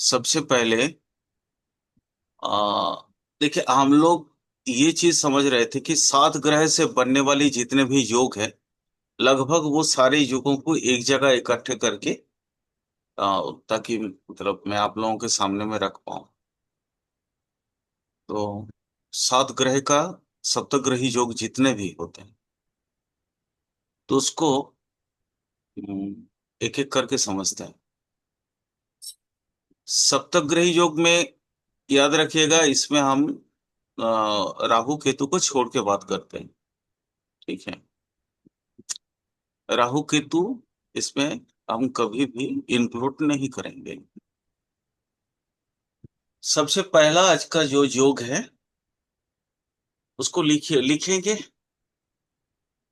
सबसे पहले आ, देखिए हम लोग ये चीज समझ रहे थे कि 7 ग्रह से बनने वाली जितने भी योग है लगभग वो सारे युगों को एक जगह इकट्ठे करके ताकि मतलब मैं आप लोगों के सामने में रख पाऊं। तो 7 ग्रह का सप्तग्रही योग जितने भी होते हैं तो उसको एक एक करके समझते हैं। सप्तग्रही योग में याद रखिएगा इसमें हम राहु केतु को छोड़ के बात करते हैं। ठीक है। राहु केतु इसमें हम कभी भी इंक्लूड नहीं करेंगे। सबसे पहला आज का जो योग है उसको लिखिए, लिखेंगे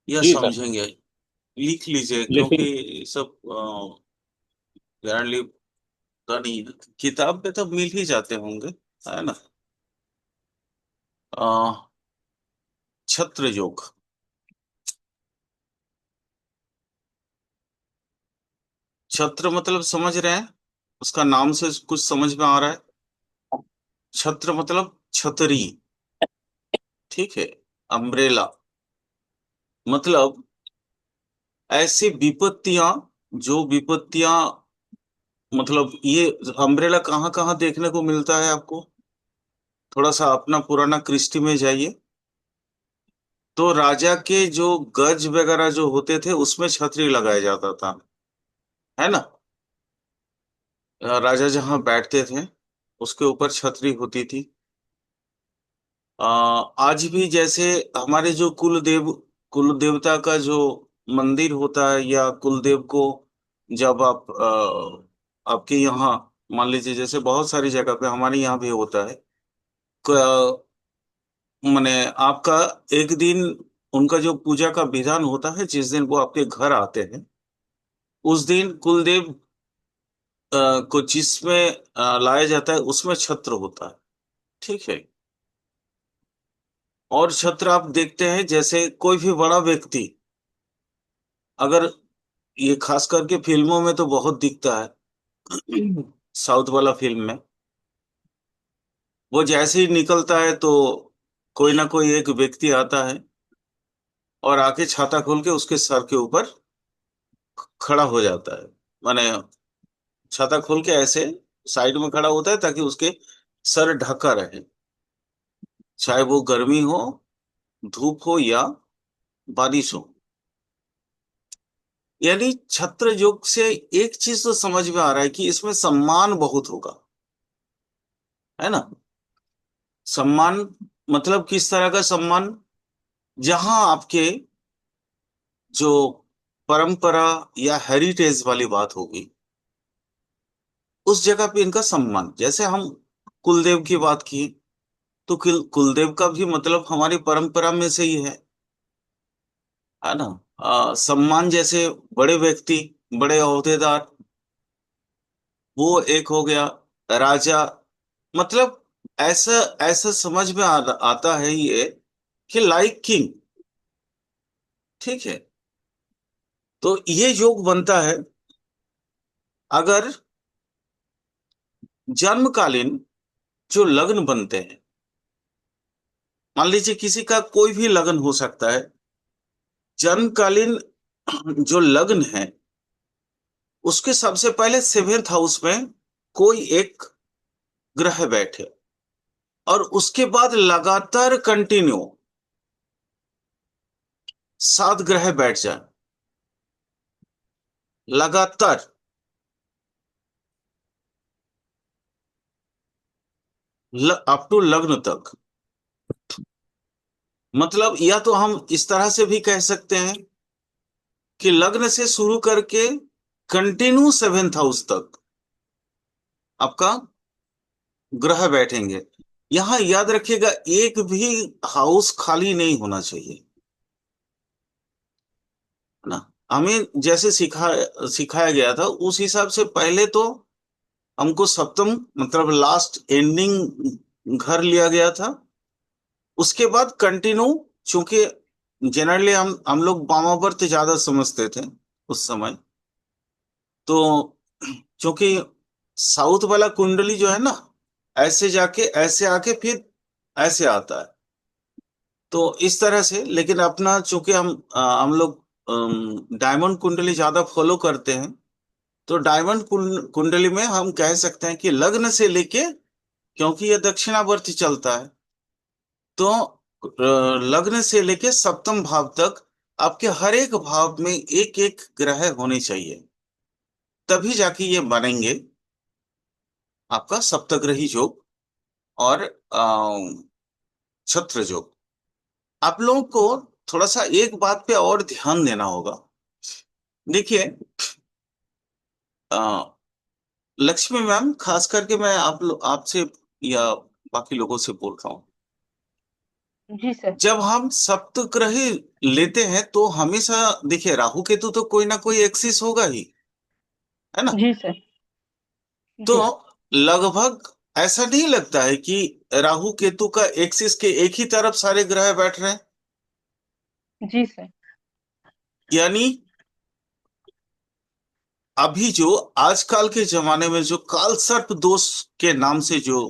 या जी सर। समझेंगे? लिख लीजिए क्योंकि लिखेंगे। ये सब ग्रैंडली तो नहीं है। किताब पे तो मिल ही जाते होंगे, है ना? अ, छत्र योग। छत्र मतलब समझ रहे हैं? उसका नाम से कुछ समझ में आ रहा है? छत्र मतलब छतरी। ठीक है। अम्ब्रेला मतलब ऐसी विपत्तियां, जो विपत्तियां मतलब ये अम्ब्रेला कहाँ कहाँ देखने को मिलता है आपको? थोड़ा सा अपना पुराना कृष्टि में जाइए। तो राजा के जो गज वगैरह जो होते थे उसमें छतरी लगाया जाता था, है ना? राजा जहाँ बैठते थे उसके ऊपर छतरी होती थी। आ, आज भी जैसे हमारे जो कुल देवता का जो मंदिर होता है या कुल देव को जब आप आपके यहाँ मान लीजिए जैसे बहुत सारी जगह पे हमारे यहाँ भी होता है। माने आपका एक दिन उनका जो पूजा का विधान होता है जिस दिन वो आपके घर आते हैं उस दिन कुलदेव को जिसमें लाया जाता है उसमें छत्र होता है। ठीक है। और छत्र आप देखते हैं जैसे कोई भी बड़ा व्यक्ति, अगर ये खास करके फिल्मों में तो बहुत दिखता है साउथ वाला फिल्म में वो जैसे ही निकलता है तो कोई ना कोई एक व्यक्ति आता है और आके छाता खोल के उसके सर के ऊपर खड़ा हो जाता है। माने छाता खोल के ऐसे साइड में खड़ा होता है ताकि उसके सर ढका रहे, चाहे वो गर्मी हो, धूप हो या बारिश हो। यानी छत्र योग से एक चीज तो समझ में आ रहा है कि इसमें सम्मान बहुत होगा, है ना? सम्मान मतलब किस तरह का सम्मान? जहां आपके जो परंपरा या हेरिटेज वाली बात होगी उस जगह पे इनका सम्मान, जैसे हम कुलदेव की बात की तो कुलदेव का भी मतलब हमारी परंपरा में से ही है ना? सम्मान जैसे बड़े व्यक्ति, बड़े ओहदेदार, वो एक हो गया। राजा मतलब ऐसा ऐसा समझ में आता है ये कि लाइक किंग। ठीक है। तो ये योग बनता है अगर जन्मकालीन जो लग्न बनते हैं, मान लीजिए किसी का कोई भी लग्न हो सकता है, जन्मकालीन जो लग्न है उसके सबसे पहले 7th हाउस में कोई एक ग्रह बैठे और उसके बाद लगातार कंटिन्यू 7 ग्रह बैठ जाए लगातार अप टू लग्न तक। मतलब या तो हम इस तरह से भी कह सकते हैं कि लग्न से शुरू करके कंटिन्यू 7th हाउस तक आपका ग्रह बैठेंगे। यहां याद रखिएगा एक भी हाउस खाली नहीं होना चाहिए, है ना? हमें जैसे सिखाया गया था उस हिसाब से पहले तो हमको सप्तम मतलब लास्ट एंडिंग घर लिया गया था। उसके बाद कंटिन्यू, चूंकि जनरली हम लोग वामावर्त ज्यादा समझते थे उस समय। तो चूंकि साउथ वाला कुंडली जो है ना, ऐसे जाके ऐसे आके फिर ऐसे आता है। तो इस तरह से, लेकिन अपना चूंकि हम लोग डायमंड कुंडली ज्यादा फॉलो करते हैं, तो डायमंड कुंडली में हम कह सकते हैं कि लग्न से लेके, क्योंकि ये दक्षिणावर्ती चलता है, तो लग्न से लेके सप्तम भाव तक आपके हर एक भाव में एक एक ग्रह होने चाहिए, तभी जाके ये बनेंगे आपका सप्तग्रही योग और छत्र योग। आप लोगों को थोड़ा सा एक बात पे और ध्यान देना होगा। देखिए, अ, लक्ष्मी मैम, खास करके मैं आपसे या बाकी लोगों से बोल रहा हूँ, जी सर। जब हम सप्तग्रही लेते हैं तो हमेशा देखिए, राहु केतु तो कोई ना कोई एक्सिस होगा ही, है ना। जी सर। तो जी। लगभग ऐसा नहीं लगता है कि राहु केतु का एक्सिस के एक ही तरफ सारे ग्रह बैठ रहे हैं। जी सर। यानी अभी जो आजकल के जमाने में जो काल सर्प दोष के नाम से जो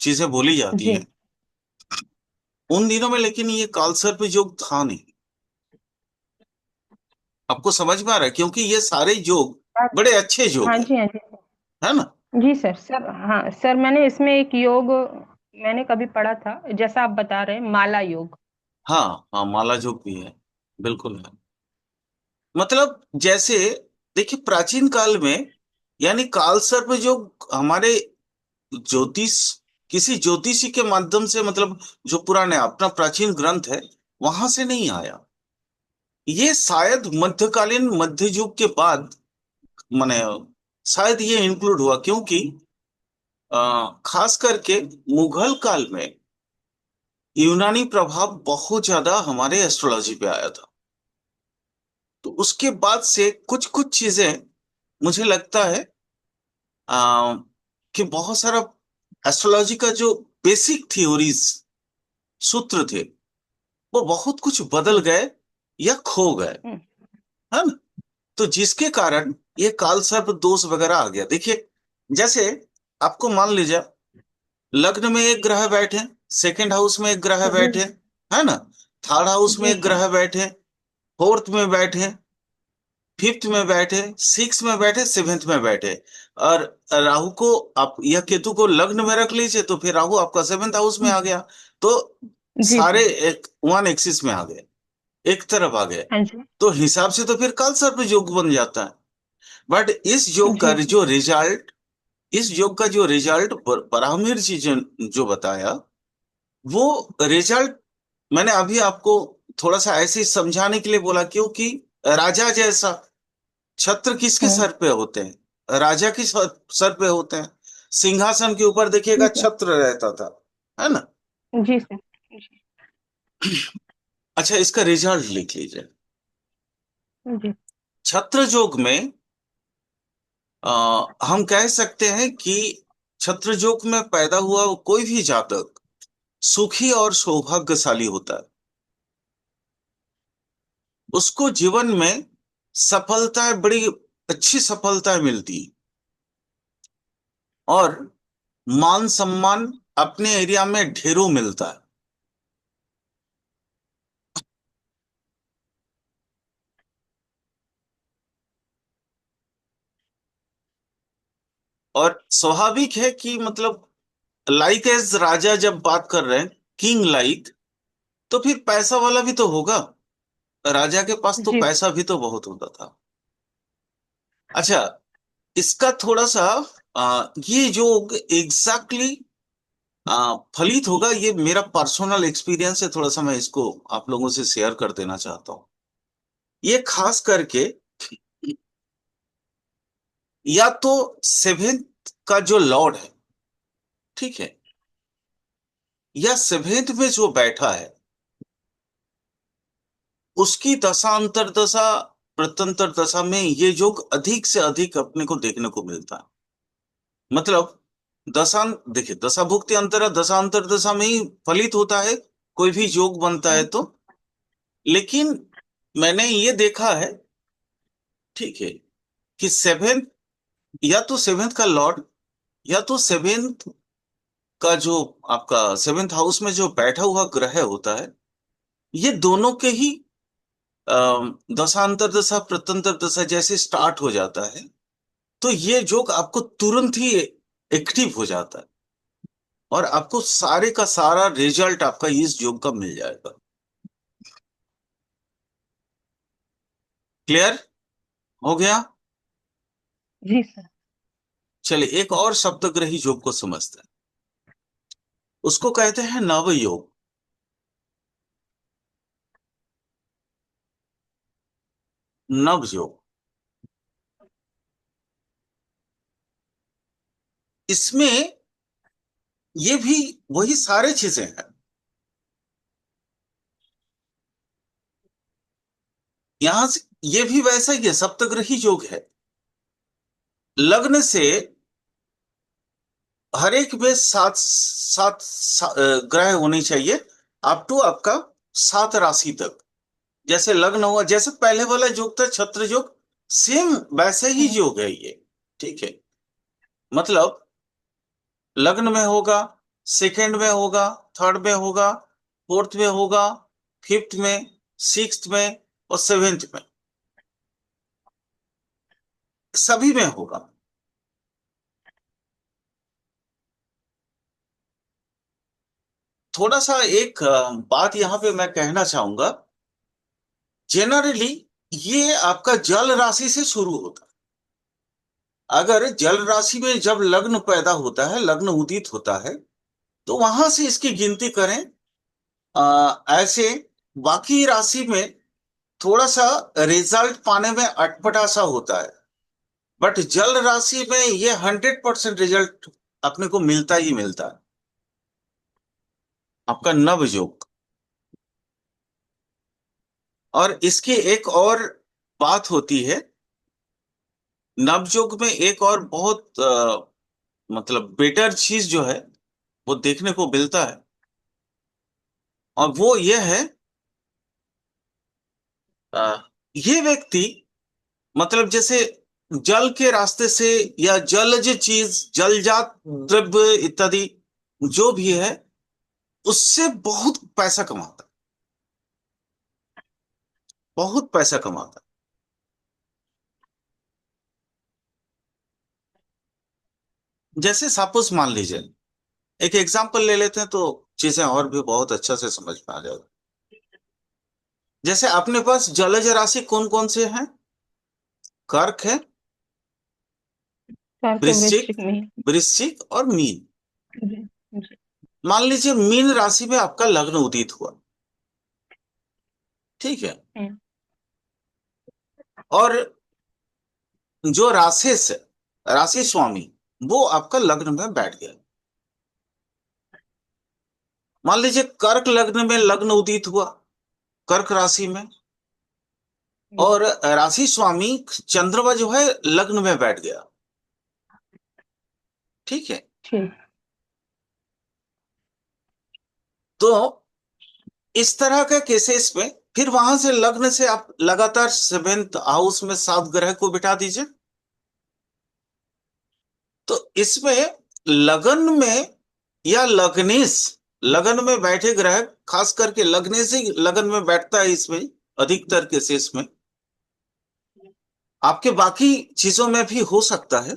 चीजें बोली जाती जी। हैं, उन दिनों में लेकिन ये काल सर्प योग था नहीं। आपको समझ में आ रहा है, क्योंकि ये सारे योग हाँ। बड़े अच्छे योग हाँ हैं, जी, हाँ जी। है ना। जी सर। सर, हाँ सर, मैंने इसमें एक योग मैंने कभी पढ़ा था, जैसा आप बता रहे हैं, माला योग। हाँ हाँ, माला योग भी है, बिल्कुल है। मतलब जैसे देखिए, प्राचीन काल में, यानी काल सर्प योग हमारे ज्योतिष, किसी ज्योतिषी के माध्यम से, मतलब जो पुराने अपना प्राचीन ग्रंथ है, वहां से नहीं आया। ये शायद मध्यकालीन मध्य युग के बाद, माने शायद ये इंक्लूड हुआ, क्योंकि खास करके मुगल काल में यूनानी प्रभाव बहुत ज्यादा हमारे एस्ट्रोलॉजी पे आया था। तो उसके बाद से कुछ कुछ चीजें, मुझे लगता है कि बहुत सारा एस्ट्रोलॉजी का जो बेसिक थ्योरीज, सूत्र थे, वो बहुत कुछ बदल हम्म। गए या खो गए, हम्म। है ना। तो जिसके कारण ये काल सर्प दोष वगैरह आ गया। देखिए, जैसे आपको मान लीजिए, लग्न में एक ग्रह बैठे, सेकंड हाउस में एक ग्रह जी। बैठे, है ना, थर्ड हाउस में जी एक सर। ग्रह बैठे, फोर्थ में बैठे, फिफ्थ में बैठे, सिक्स में बैठे, सेवेंथ में बैठे, और राहु को आप या केतु को लग्न में रख लीजिए, तो फिर राहु आपका सेवेंथ हाउस में आ हम्म। गया। तो जी सारे सर। एक वन एक्सिस में आ गए, एक तरफ आ गए। हाँ जी। तो हिसाब से तो फिर काल सर्प योग बन जाता है। बट इस योग का जी सर। जो रिजल्ट, इस योग का जो रिजल्ट ब्राह्मण जी जो बताया, वो रिजल्ट मैंने अभी आपको थोड़ा सा ऐसे ही समझाने के लिए बोला, क्योंकि राजा जैसा छत्र किसके हम्म। सर पे होते हैं? राजा की सर पे होते हैं। सिंहासन के ऊपर देखिएगा जी सर। छत्र रहता था, है ना। जी सर। जी। अच्छा, इसका रिजल्ट लिख लीजिए। जी। छत्र योग में हम कह सकते हैं कि छत्र योग में पैदा हुआ कोई भी जातक सुखी और सौभाग्यशाली होता है। उसको जीवन में सफलताएं, बड़ी अच्छी सफलताएं मिलती हैं, और मान सम्मान अपने एरिया में ढेरों मिलता है। और स्वाभाविक है कि मतलब लाइक एज राजा जब बात कर रहे हैं, किंग लाइक, तो फिर पैसा वाला भी तो होगा। राजा के पास तो जी सर। पैसा भी तो बहुत होता था। अच्छा, इसका थोड़ा सा ये जो एग्जैक्टली फलित होगा, ये मेरा पर्सनल एक्सपीरियंस है, थोड़ा सा मैं इसको आप लोगों से शेयर कर देना चाहता हूँ। ये खास करके या तो सेवेंथ का जो लॉर्ड है, ठीक है, या सेवेंथ में जो बैठा है, उसकी दशा अंतरदशा प्रत्यंतर दशा में ये योग अधिक से अधिक अपने को देखने को मिलता है। मतलब देखिए, दशा भुक्ति अंतर दशांतर दशा में ही फलित होता है, कोई भी योग बनता है हम्म। तो। लेकिन मैंने ये देखा है, ठीक है, कि सेवेंथ या तो सेवेंथ का लॉर्ड, या तो सेवेंथ का जो आपका सेवेंथ हाउस में जो बैठा हुआ ग्रह होता है, ये दोनों के ही दशांतर दशा प्रत्यंतर दशा जैसे स्टार्ट हो जाता है, तो ये जोक आपको तुरंत ही एक्टिव हो जाता है, और आपको सारे का सारा रिजल्ट आपका इस योग का मिल जाएगा। क्लियर हो गया? जी सर। चलिए एक और सप्तग्रही योग को समझते हैं। उसको कहते हैं नव योग। नव योग, इसमें ये भी वही सारे चीजें हैं। यहां से ये भी वैसा ही है, सप्तग्रही योग है। लग्न से हर एक में ग्रह होने चाहिए, अप टू आपका 7 राशि तक। जैसे लग्न हुआ, जैसे पहले वाला योग था छत्र योग, सेम वैसे ही हम्म। योग है ये। ठीक है, मतलब लग्न में होगा, सेकंड में होगा, थर्ड में होगा, फोर्थ में होगा, फिफ्थ में, सिक्स्थ में और सेवेंथ में, सभी में होगा। थोड़ा सा एक बात यहां पे मैं कहना चाहूंगा। जेनरली ये आपका जल राशि से शुरू होता है। अगर जल राशि में जब लग्न पैदा होता है, लग्न उदित होता है, तो वहां से इसकी गिनती करें। ऐसे बाकी राशि में थोड़ा सा रिजल्ट पाने में अटपटा सा होता है, बट जल राशि में ये 100% रिजल्ट अपने को मिलता ही मिलता है। आपका नव योग, और इसकी एक और बात होती है। नवयुग में एक और बहुत मतलब बेटर चीज जो है वो देखने को मिलता है, और वो ये है, ये व्यक्ति मतलब जैसे जल के रास्ते से या जलज चीज, जलजात द्रव्य इत्यादि जो भी है, उससे बहुत पैसा कमाता है, बहुत पैसा कमाता है। जैसे सपोज मान लीजिए, एक एग्जांपल ले लेते हैं तो चीजें और भी बहुत अच्छा से समझ में आ जाएगा। जैसे अपने पास जलज राशि कौन कौन से हैं? कर्क है, कर्क, वृश्चिक, वृश्चिक, मीन। वृश्चिक और मीन। जी। जी। मान लीजिए मीन राशि में आपका लग्न उदित हुआ, ठीक है, हम्म। और जो राशि से राशि स्वामी वो आपका लग्न में बैठ गया। मान लीजिए कर्क लग्न में लग्न उदित हुआ, कर्क राशि में, जी। और राशि स्वामी चंद्रमा जो है लग्न में बैठ गया। ठीक है, ठीक। तो इस तरह के केसेस में फिर वहां से लग्न से आप लगातार सेवेंथ हाउस में 7 ग्रह को बिठा दीजिए। तो इसमें लगन में या लग्नेश, लगन में बैठे ग्रह, खास करके लग्नेश ही लगन में बैठता है इसमें अधिकतर केसेस में। आपके बाकी चीजों में भी हो सकता है।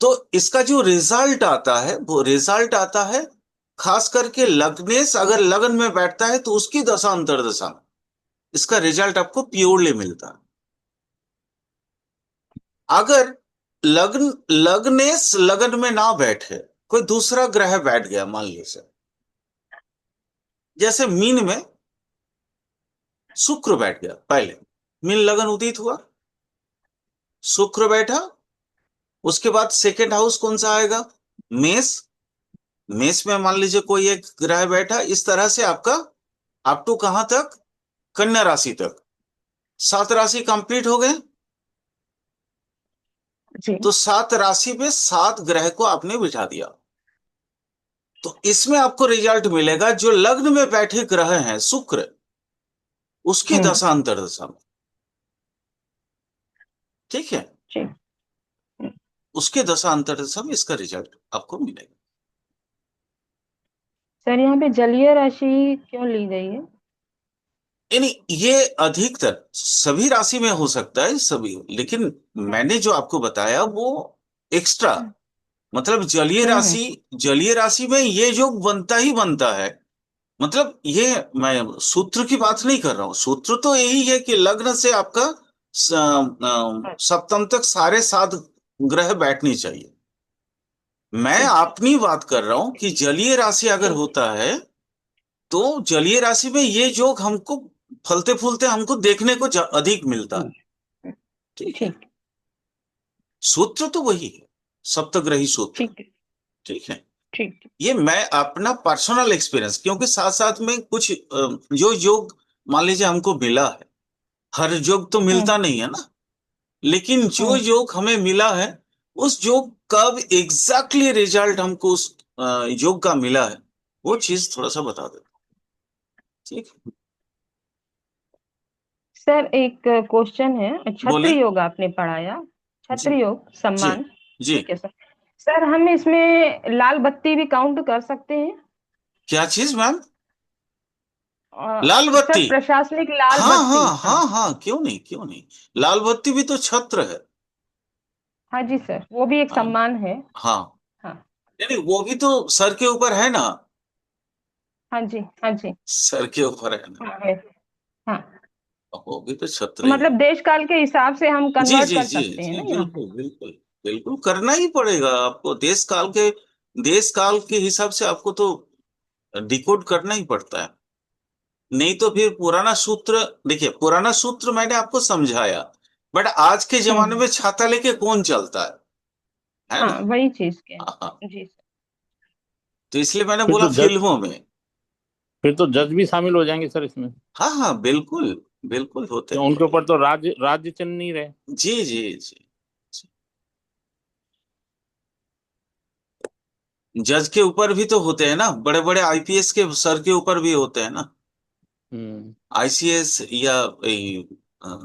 तो इसका जो रिजल्ट आता है वो रिजल्ट आता है, खास करके लग्नेश अगर लगन में बैठता है तो उसकी दशा अंतर्दशा में इसका रिजल्ट आपको प्योरली मिलता है। अगर लग्न लग्नेश लगन में ना बैठे, कोई दूसरा ग्रह बैठ गया मान लीजिए, जैसे मीन में शुक्र बैठ गया, पहले मीन लगन उदित हुआ, शुक्र बैठा, उसके बाद सेकेंड हाउस कौन सा आएगा? मेष। मेष में मान लीजिए कोई एक ग्रह बैठा, इस तरह से आपका अप टू कहां तक? कन्या राशि तक। 7 राशि कंप्लीट हो गए। जी। तो 7 राशि में 7 ग्रह को आपने बिठा दिया। तो इसमें आपको रिजल्ट मिलेगा जो लग्न में बैठे ग्रह हैं शुक्र, उसकी हम्म। दशा अंतर्दशा में। ठीक है, जी। उसके दशा अंतर्दशा में इसका रिजल्ट आपको मिलेगा। सर यहाँ पे जलीय राशि क्यों ली गई है? यानी ये अधिकतर सभी राशि में हो सकता है सभी, लेकिन मैंने जो आपको बताया वो एक्स्ट्रा, हम्म मतलब जलीय हम्म। राशि, जलीय राशि में ये योग बनता ही बनता है। मतलब ये, मैं सूत्र की बात नहीं कर रहा हूँ, सूत्र तो यही है कि लग्न से आपका सप्तम तक सारे 7 ग्रह बैठनी चाहिए। मैं ठीक है। अपनी बात कर रहा हूं कि जलीय राशि अगर ठीक होता है तो जलीय राशि में ये योग हमको फलते फूलते हमको देखने को अधिक मिलता है। है। ठीक है, ठीक। सूत्र तो वही है, सप्तग्रही सूत्र। ठीक है। ठीक है, ठीक। ये मैं अपना पर्सनल एक्सपीरियंस, क्योंकि साथ साथ में कुछ जो योग मान लीजिए हमको मिला है, हर योग तो मिलता हम्म नहीं है ना, लेकिन जो हम्म। योग हमें मिला है, उस योग कब एग्जैक्टली रिजल्ट हमको उस योग का मिला है, वो चीज थोड़ा सा बता दे। ठीक है, सर एक क्वेश्चन है, छत्र बोले। योग आपने पढ़ाया, जी छत्र योग जी सम्मान। जी। ठीक है सर। सर हम इसमें लाल बत्ती भी काउंट कर सकते हैं? क्या चीज मैम? लाल सर बत्ती? प्रशासनिक लाल हाँ बत्ती, हाँ हाँ। हाँ हाँ, क्यों नहीं, क्यों नहीं। लाल बत्ती भी तो छत्र है। हाँ जी सर, वो भी एक हाँ सम्मान है। हाँ, हाँ। यानी वो भी तो सर के ऊपर है ना, हाँ जी। हाँ जी। सर के ऊपर है ना, हाँ है। हाँ। वो भी तो छत्र ही है। मतलब देश काल के हिसाब से हम जी कन्वर्ट जी कर जी सकते हैं जी, ना यहाँ पे? बिल्कुल बिल्कुल। बिल्कुल करना ही पड़ेगा आपको, देश काल के हिसाब से आपको तो डिकोड करना ही पड़ता है। नहीं तो फिर पुराना सूत्र, देखिए पुराना सूत्र मैंने आपको समझाया, बट आज के जमाने हम्म। में छाता लेके कौन चलता है हाँ ना। वही चीज के। हाँ हाँ, जी सर। तो इसलिए मैंने फिर बोला तो जज फिल्मों में। फिर तो जज भी शामिल हो जाएंगे सर इसमें। हाँ हाँ बिल्कुल, बिल्कुल होते तो हैं उनके भाई। ऊपर तो राज्य राज्य चल नहीं रहे। जी जी जी। जज के ऊपर भी तो होते हैं ना, बड़े बड़े आईपीएस के सर के ऊपर भी होते हैं ना, हम्म। आईसीएस या,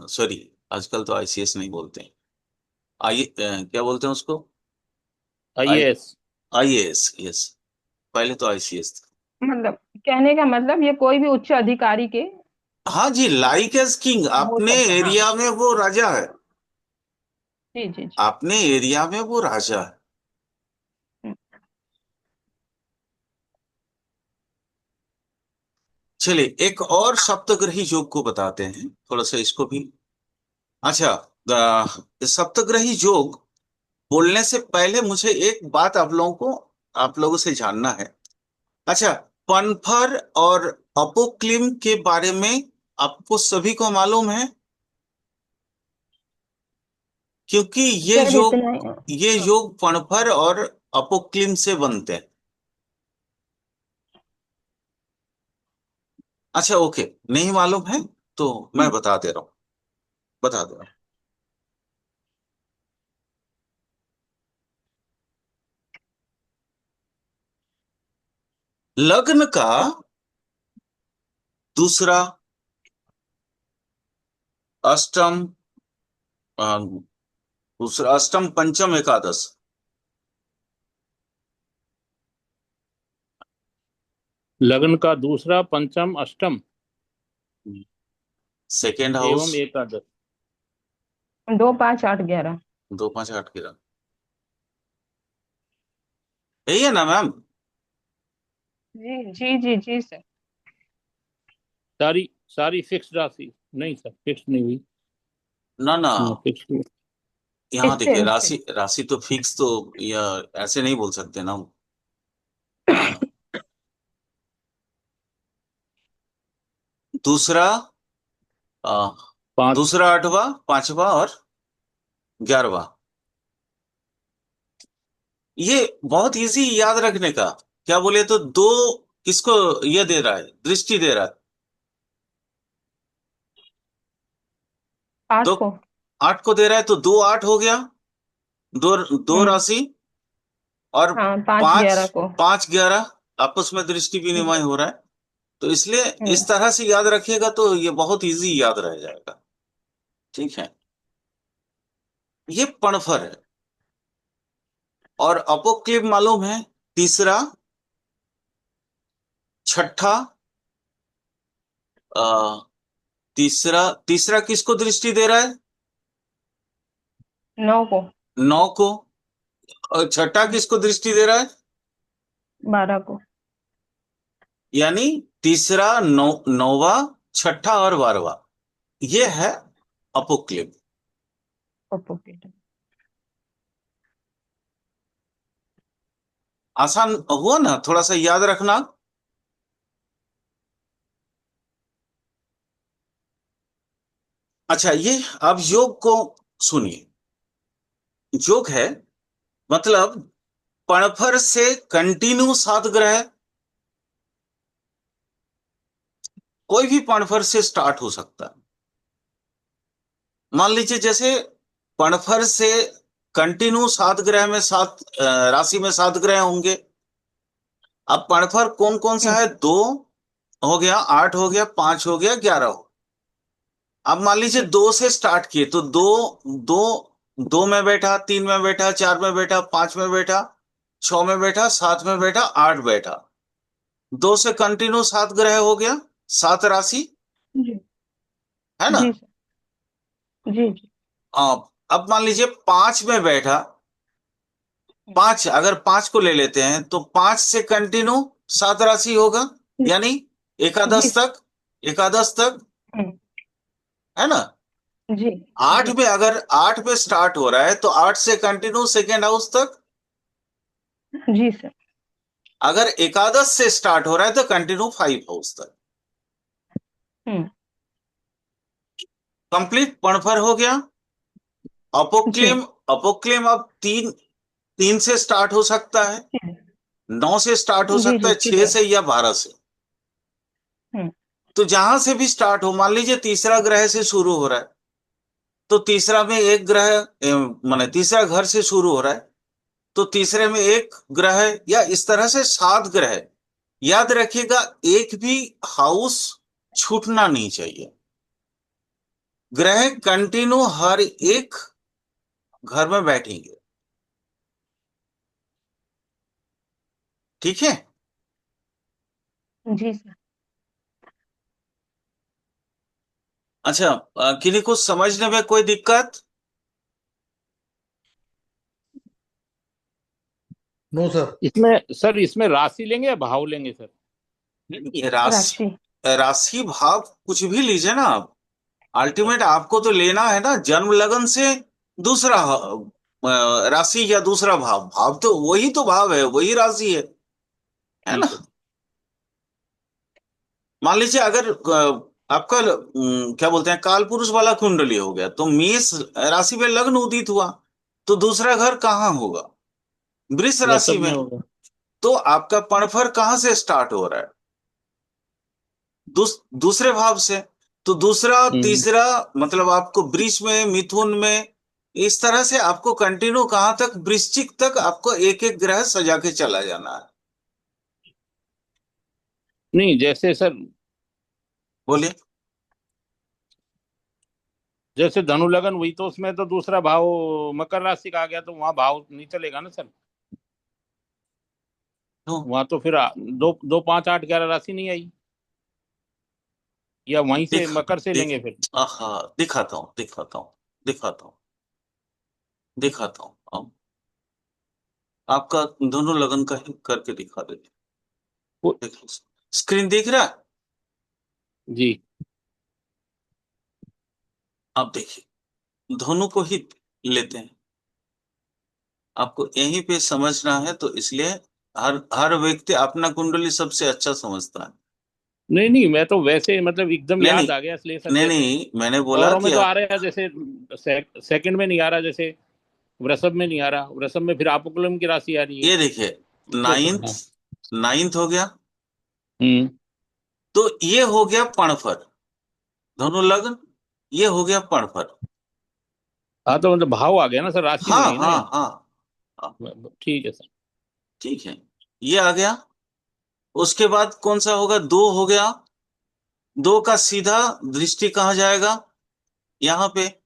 सॉरी, आजकल तो आईसीएस नहीं बोलते हैं, क्या बोलते हैं उसको, आई आईएएस। आईएएस, यस, पहले तो आईसीएस था। मतलब कहने का मतलब ये कोई भी उच्च अधिकारी के हाँ जी, लाइक एज किंग, हो अपने सकता है, हाँ। एरिया में वो राजा है, जी जी जी। अपने एरिया में वो राजा है। हम्म, चलिए एक और सप्तग्रही योग को बताते हैं, थोड़ा सा इसको भी। अच्छा, सप्तग्रही योग बोलने से पहले मुझे एक बात आप लोगों से जानना है। अच्छा, पनफर और अपोक्लिम के बारे में आपको सभी को मालूम है? क्योंकि सर इतना ही, ये हाँ। योग पनफर और अपोक्लिम से बनते हैं। अच्छा ओके, नहीं मालूम है तो मैं बता दे रहा हूँ, बता दे रहा हूँ। लग्न का दूसरा, अष्टम, अ, दूसरा अष्टम पंचम एकादश, लग्न का दूसरा, पंचम, अष्टम सेकेंड हाउस, एवं एकादश। 2 5 8 11। 2 5 8 की रंग, यही है ना मैम? जी जी जी जी सर। सारी सारी फिक्स राशि नहीं सर, फिक्स नहीं हुई। ना ना, हाँ फिक्स हुई। यहाँ देखिए, स्थिर। राशि राशि तो फिक्स तो, या ऐसे नहीं बोल सकते ना हम। हाँ, दूसरा, आ, पांच। दूसरा आठवां, पांचवा और 11वां, ये बहुत इजी याद रखने का। क्या बोले तो दो, किसको ये दे रहा है, दृष्टि दे रहा है, 8 दो, को। 8 को दे रहा है, तो 2 8 हो गया, दो, दो हम्म। राशि, और हाँ 5 पांच, 11 को। 5 11, आपस में दृष्टि विनिमय जी। हो रहा है। तो इसलिए हम्म। इस तरह से याद रखिएगा तो ये बहुत इजी याद रह जाएगा। ठीक है, ये पणफर है। और अपोक्लिप मालूम है, तीसरा, छठा, आ, तीसरा तीसरा किसको दृष्टि दे रहा है? 9 को। 9 को। और छठा किसको दृष्टि दे रहा है? 12 को। यानी तीसरा, नौवा, छठा और 12वां, ये है अपोक्लिप। अपोक्लिप। आसान हुआ ना, थोड़ा सा याद रखना। अच्छा, ये अब योग को सुनिए। योग है मतलब पणफर से कंटिन्यू 7 ग्रह, कोई भी पणफर से स्टार्ट हो सकता है। मान लीजिए जैसे पणफर से कंटिन्यू 7 ग्रह में 7 राशि में 7 ग्रह होंगे। अब पणफर कौन कौन सा है? 2 हो गया, 8 हो गया, 5 हो गया, 11 हो। अब मान लीजिए 2 से स्टार्ट किए तो दो, दो, 2 में बैठा, 3 में बैठा, 4 में बैठा, 5 में बैठा, 6 में बैठा, 7 में बैठा, 8 बैठा। 2 से कंटिन्यू 7 ग्रह हो गया, 7 राशि, जी। है ना? जी सर। जी जी। अब मान लीजिए 5 में बैठा, 5, अगर 5 को ले लेते हैं तो 5 से कंटिन्यू 7 राशि होगा, यानी जी एकादश सर। तक, एकादश तक, हम्म, है ना? जी 8 जी। में, अगर 8 पे स्टार्ट हो रहा है तो 8 से कंटिन्यू सेकेंड हाउस तक। जी सर। अगर एकादश से स्टार्ट हो रहा है तो कंटिन्यू 5 हाउस तक। हम्म। कंप्लीट पणफर हो गया। जी अपोक्लेम, अपोक्लेम अब 3 से स्टार्ट हो सकता है, 9 से स्टार्ट हो जी सकता जी है, ठीक 6 है। से या 12 से। हम्म। तो जहां से भी स्टार्ट हो, मान लीजिए तीसरा ग्रह से शुरू हो रहा है तो तीसरा में एक ग्रह, माने तीसरा घर से शुरू हो रहा है तो तीसरे में एक ग्रह, या इस तरह से 7 ग्रह। याद रखिएगा, एक भी हाउस छूटना नहीं चाहिए। ग्रह कंटिन्यू हर एक घर में बैठेंगे, ठीक है? जी सर। अच्छा, किन्हीं को समझने में कोई दिक्कत? No sir. इसमें सर, इसमें राशि लेंगे या भाव लेंगे सर? ये राशि, राशि। राशि भाव कुछ भी लीजिए ना आप, अल्टीमेट आपको तो लेना है ना जन्म लगन से दूसरा राशि या दूसरा भाव। भाव तो वही तो भाव है, वही राशि है ना? ठीक है। मान लीजिए अगर आपका क्या बोलते हैं, काल पुरुष वाला कुंडली हो गया तो मेष राशि में लग्न उदित हुआ तो दूसरा घर कहाँ होगा? वृष राशि वृषभ में में। होगा। तो आपका पणफर कहाँ से स्टार्ट हो रहा है? दूसरे भाव से। तो दूसरा, हम्म। तीसरा, मतलब आपको वृष में, मिथुन में, इस तरह से आपको कंटिन्यू कहाँ तक, वृश्चिक तक आपको एक एक ग्रह सजा के चला जाना है। नहीं, जैसे सर, बोलिए। जैसे धनु लगन हुई तो उसमें तो दूसरा भाव मकर राशि का आ गया, तो वहां भाव नहीं चलेगा ना सर? तो वहां तो फिर 2 2 5 8 11 राशि नहीं आई, या वहीं से दिख मकर से दिख लेंगे फिर? आहा, दिखाता हूँ, दिखाता हूँ, दिखाता हूँ, दिखाता हूँ। अब आपका दोनों लगन का ही करके दिखा देते। वो- देख लो, स्क्रीन दिख रहा है? जी। आप देखिए, दोनों को ही लेते हैं। आपको यहीं पे समझना है, तो इसलिए हर हर व्यक्ति अपना कुंडली सबसे अच्छा समझता है। नहीं नहीं, मैं तो वैसे मतलब एकदम नहीं नहीं, याद आ गया इसलिए सर, नहीं जैसे नहीं, मैंने बोला औरों कि में तो आ रहा है, जैसे सेकंड में नहीं आ रहा, जैसे वृषभ में नहीं आ रहा, वृषभ में फिर आपकुलम की राशि आ रही है। ये देखिए, जैसे नाइन्थ, हाँ। नाइन्थ हो गया, हम्म। तो ये हो गया पणफर, धनु लग्न, ये हो गया पणफर। हाँ, तो मतलब भाव आ गया ना सर, राशि हाँ नहीं आई ना हाँ यहाँ। हाँ हाँ, ठीक है सर। ठीक है, ये आ गया। उसके बाद कौन सा होगा? 2 हो गया। 2 का सीधा दृष्टि कहाँ जाएगा? यहाँ पे।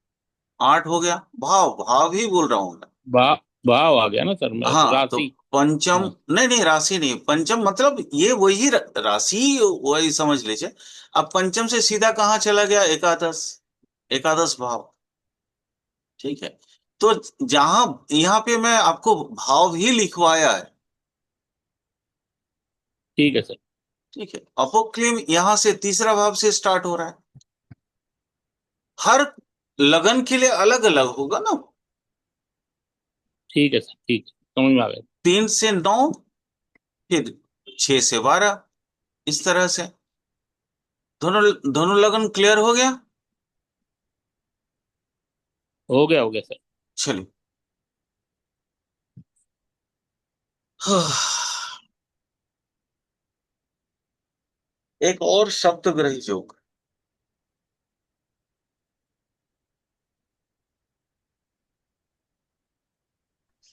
8 हो गया, भाव भाव ही बोल रहा हूं मैं। भाव भाव आ गया ना सर, मैं हाँ, तो राशि। पंचम, हाँ। नहीं नहीं, राशि नहीं, पंचम मतलब ये वही राशि, वही समझ लीजिए। अब पंचम से सीधा कहाँ चला गया? एकादश, एकादश भाव। ठीक है, तो जहां यहाँ पे मैं आपको भाव भी लिखवाया है। ठीक है सर। ठीक है, अपोक्लिम यहां से तीसरा भाव से स्टार्ट हो रहा है। हर लगन के लिए अलग अलग होगा ना। ठीक है सर, ठीक है, समझ में आ गया। 3 से 9, फिर 6 से 12, इस तरह से। दोनों दोनों लगन क्लियर हो गया। हो गया सर। चलिए। एक और सप्तग्रही योग।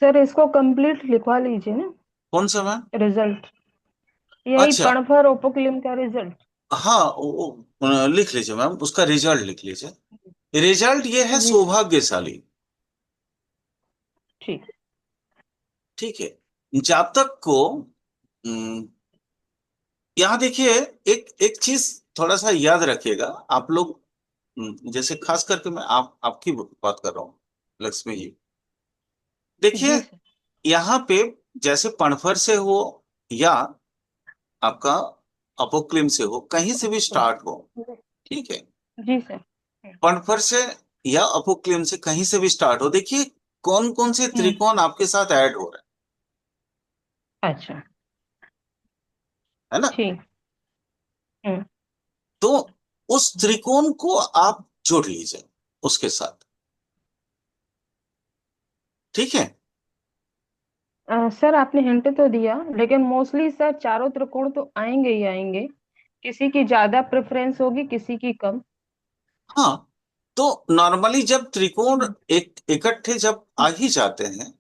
सर इसको कंप्लीट लिखवा लीजिए ना, कौन सा मैम? रिजल्ट, यही अच्छा, पणफर ओपोक्लिम का रिजल्ट। हाँ, लिख लीजिए मैम, उसका रिजल्ट लिख लीजिए। रिजल्ट ये है जी सर। सौभाग्यशाली। ठीक। ठीक है, जातक को यहाँ देखिए, एक एक चीज थोड़ा सा याद रखिएगा आप लोग। जैसे खास करके मैं आपकी बात कर रहा हूँ, लक्ष्मी जी। देखिए, जी सर। यहाँ पे जैसे पणफर से हो या आपका अपोक्लिम से हो, कहीं से भी स्टार्ट हो। ठीक है, जी सर। पणफर से या अपोक्लिम से कहीं से भी स्टार्ट हो, देखिए कौन कौन से हम्म। त्रिकोण आपके साथ ऐड हो रहे अच्छा। हैं, है ना? ठीक। हम्म। तो उस त्रिकोण को आप जोड़ लीजिए उसके साथ। ठीक है। सर आपने हिंट तो दिया, लेकिन मोस्टली सर चारों त्रिकोण तो आएंगे ही आएंगे। किसी की ज्यादा प्रेफरेंस होगी, किसी की कम। हाँ, तो नॉर्मली जब त्रिकोण हम्म। एक इकट्ठे जब आ ही जाते हैं,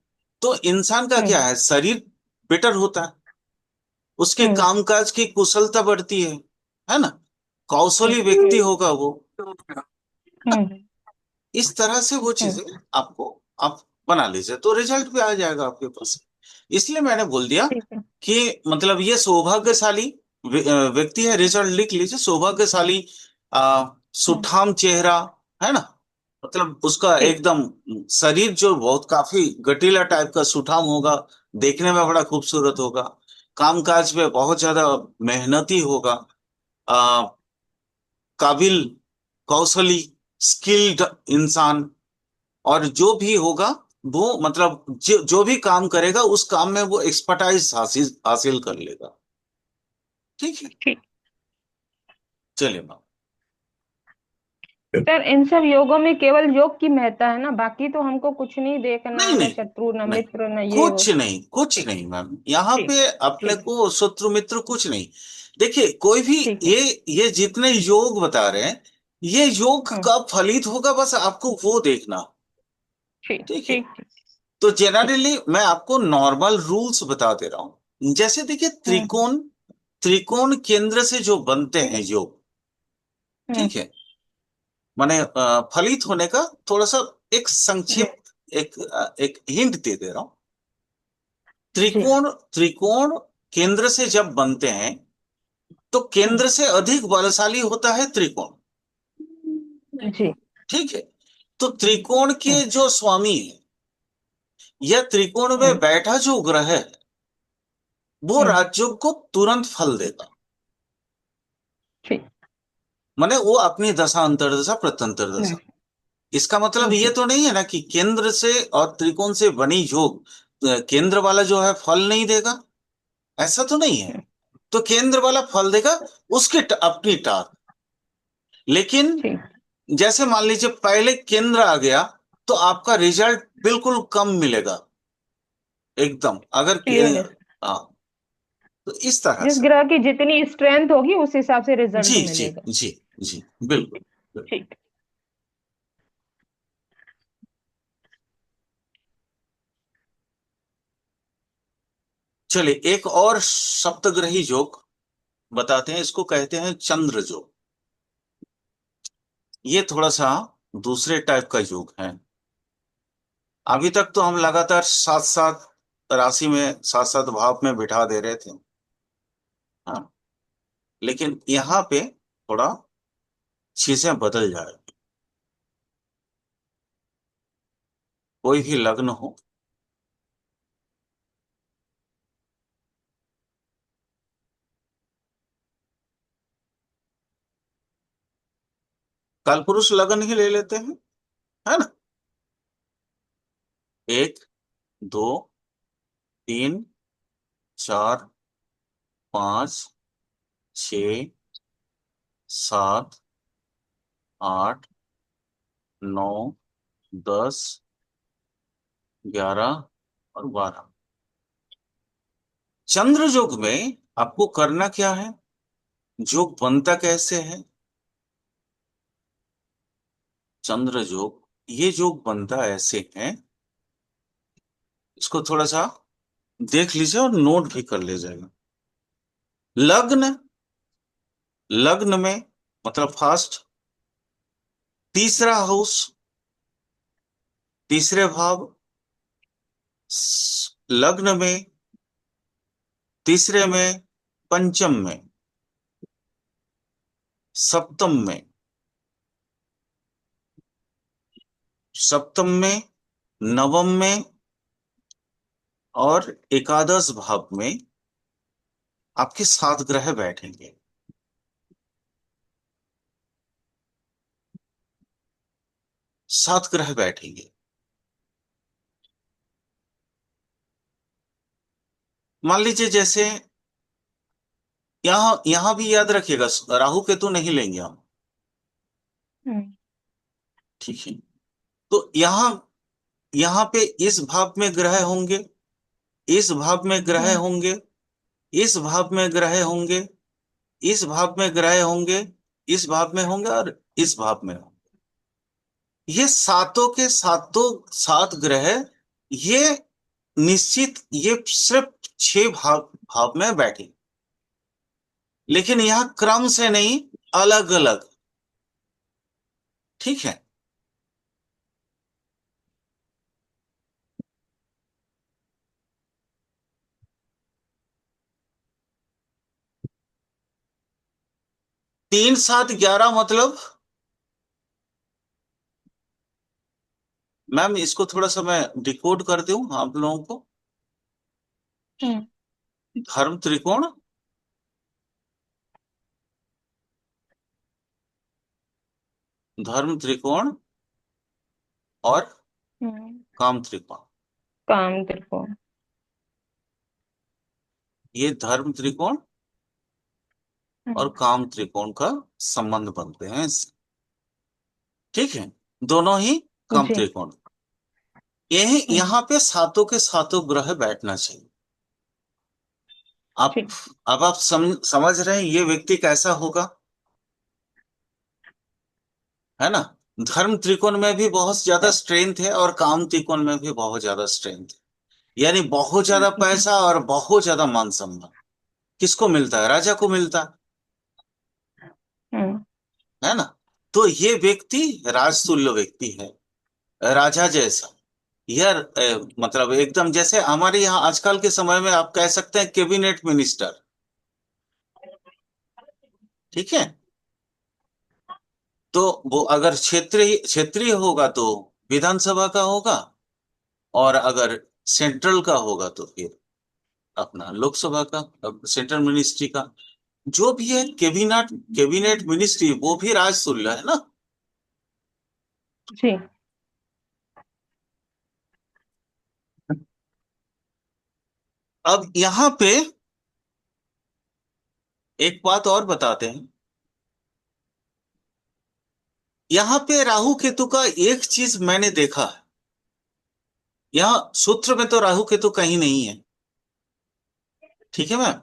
तो इंसान का क्या हम्म। है, शरीर बेटर होता है, उसके हम्म। कामकाज की कुशलता बढ़ती है ना? कौशली व्यक्ति हम्म। होगा वो। हम्म। इस तरह से वो हम्म। चीजें आपको आप बना लीजिए, तो रिजल्ट भी आ जाएगा आपके पास। इसलिए मैंने बोल दिया ठीक है। कि मतलब ये सौभाग्यशाली व्यक्ति है। रिजल्ट लिख लीजिए, सौभाग्यशाली, हम्म। सुठाम चेहरा, है ना? मतलब उसका ठीक। एकदम शरीर जो बहुत काफी गठीला टाइप का सुठाम होगा, देखने में बड़ा खूबसूरत होगा, कामकाज में बहुत ज्यादा मेहनती होगा, काबिल, कौशली, स्किल्ड इंसान। और जो भी होगा वो मतलब जो भी काम करेगा उस काम में वो एक्सपर्टाइज हासिल हासिल कर लेगा। ठीक है, ठीक। चलिए मैम। सर इन सब योगों में केवल योग की महत्ता है ना, बाकी तो हमको कुछ नहीं देखना, नहीं न नहीं शत्रु न नहीं, मित्र न ये वो। कुछ नहीं, कुछ नहीं मैम, यहाँ ठीक। पे अपने ठीक। को शत्रु मित्र कुछ नहीं। देखिए, कोई भी ठीक है। ये जितने योग बता रहे हैं, ये योग हम्म। कब फलित होगा, बस आपको वो देखना। ठीक ठीक है, ठीक ठीक। तो ठीक। जनरली मैं आपको नॉर्मल रूल्स बता दे रहा हूँ। जैसे देखिए, हम्म। त्रिकोण, त्रिकोण केंद्र से जो बनते हैं योग, हम्म। ठीक है, माने फलित होने का थोड़ा सा एक संक्षिप्त, एक हिंट दे दे रहा हूँ। जी। त्रिकोण, त्रिकोण केंद्र से जब बनते हैं, तो हम्म। केंद्र से अधिक बलशाली होता है त्रिकोण। जी। ठीक है, तो त्रिकोण हम्म। के जो स्वामी है या त्रिकोण में हम्म। बैठा जो ग्रह है, वो हम्म। राजयोग को तुरंत फल देगा। ठीक। माने वो अपनी दशा अंतर्दशा प्रत्यंतर दशा। इसका मतलब ये जी। तो नहीं है ना कि केंद्र से और त्रिकोण से बनी योग केंद्र वाला जो है फल नहीं देगा, ऐसा तो नहीं है। हम्म। तो केंद्र वाला फल देगा, उसकी अपनी टार। लेकिन ठीक। जैसे मान लीजिए पहले केंद्र आ गया, तो आपका रिजल्ट बिल्कुल कम मिलेगा, एकदम, अगर क्लियर है। हाँ, तो इस तरह जिस से। ग्रह की जितनी स्ट्रेंथ होगी उस हिसाब से जी रिजल्ट जी मिलेगा। जी जी, बिल्कुल बिल्कुल। ठीक। चलिए, एक और सप्तग्रही योग बताते हैं, इसको कहते हैं चंद्र योग। ये थोड़ा सा दूसरे टाइप का योग है। अभी तक तो हम लगातार सात सात राशि में, सात सात भाव में बिठा दे रहे थे। हाँ, लेकिन यहाँ पे थोड़ा चीजें बदल जाएगी। कोई भी लग्न हो, कालपुरुष लगन ही ले लेते हैं, है ना। एक, दो, तीन, चार, पाँच, छ, सात, आठ, नौ, 10, 11 और 12। चंद्र योग में आपको करना क्या है, योग बनता कैसे है। चंद्र योग, ये योग बनता ऐसे है, इसको थोड़ा सा देख लीजिए और नोट भी कर लीजिएगा। लग्न, लग्न में मतलब फर्स्ट, तीसरा हाउस, तीसरे भाव, लग्न में, तीसरे में, पंचम में, सप्तम में, सप्तम में, नवम में और एकादश भाव में आपके 7 ग्रह बैठेंगे। सात ग्रह बैठेंगे। मान लीजिए जैसे यहां यहां भी याद रखिएगा, राहु केतु नहीं लेंगे हम। हम्म। ठीक है। तो यहां यहां पे इस भाव में ग्रह होंगे, इस भाव में ग्रह हम्म। होंगे, इस भाव में ग्रह होंगे, इस भाव में ग्रह होंगे, इस भाव में होंगे और इस भाव में होंगे। ये सातों के सातों 7 ग्रह, ये निश्चित, ये सिर्फ 6 भाव भाव में बैठे, लेकिन यहां क्रम से नहीं, अलग अलग। ठीक है। तीन, सात, 11 मतलब, मैम इसको थोड़ा सा मैं डिकोड कर दूं आप लोगों को। हम्म। धर्म त्रिकोण, धर्म त्रिकोण और हम्म। काम त्रिकोण। काम त्रिकोण। ये धर्म त्रिकोण और हम्म। काम त्रिकोण का संबंध बनते हैं इससे। ठीक है, दोनों ही काम जी। त्रिकोण। यही हम्म। यहाँ पे सातों के सातों ग्रह बैठना चाहिए। आप, जी। अब आप समझ रहे हैं ये व्यक्ति कैसा होगा, है ना। धर्म त्रिकोण में भी बहुत ज्यादा स्ट्रेंथ है और काम त्रिकोण में भी बहुत ज्यादा स्ट्रेंथ है। यानी बहुत ज्यादा जी। पैसा और बहुत ज्यादा मान सम्मान किसको मिलता है, राजा को मिलता हम्म। है ना। तो ये व्यक्ति राजतुल्य व्यक्ति है, राजा जैसा। यार मतलब एकदम जैसे हमारे यहाँ आजकल के समय में आप कह सकते हैं कैबिनेट मिनिस्टर। ठीक है। तो वो अगर क्षेत्रीय क्षेत्रीय होगा तो विधानसभा का होगा, और अगर सेंट्रल का होगा तो फिर अपना लोकसभा का, सेंट्रल मिनिस्ट्री का। जो भी है कैबिनेट, कैबिनेट मिनिस्ट्री वो भी राजतुल्य है ना। जी। अब यहाँ पे एक बात और बताते हैं। यहाँ पे राहु केतु का एक चीज मैंने देखा है, यहाँ सूत्र में तो राहु केतु कहीं नहीं है। ठीक है मैम।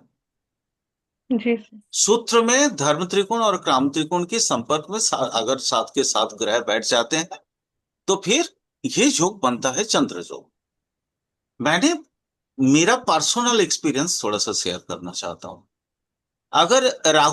जी। सूत्र में धर्म त्रिकोण और काम त्रिकोण के संपर्क में अगर 7 के 7 ग्रह बैठ जाते हैं तो फिर ये योग बनता है चंद्र योग। मैंने मेरा पर्सनल एक्सपीरियंस थोड़ा सा शेयर करना चाहता हूं। अगर राहु